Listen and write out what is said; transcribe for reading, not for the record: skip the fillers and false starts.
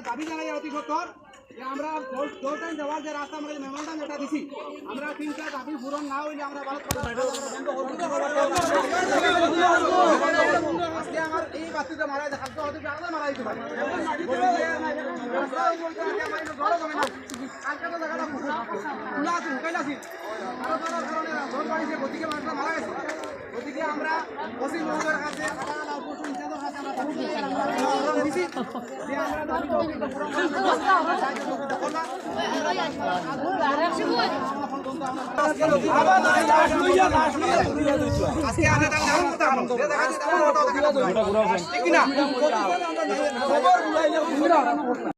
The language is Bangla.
দাবি জানাই অতি সত্তর যে আমরা জলটাইন যাওয়ার যে রাস্তা আমরা মেমোরান্ডাম যেটা দিছি আমরা তিনটা দাবি পূরণ না হইলে আমরা ভারত আজকে আমার এই বাতিটা মারা যায় কালকে হয়তো আলাদা মারা দিতে পারে কালকে তো জায়গাটা খোলা আছে হুকাইল আছে আরো তার কারণে জল বাড়িছে গতিকে মানুষরা মারা গেছে গতিকে আমরা ওসি মহোদয়ের কাছে পশু ইনচার্জের কাছে আমরা দাবি দিছি যে আমরা দাবি আজকে আগে দাম দাম কথা বলতে দেখা যাচ্ছে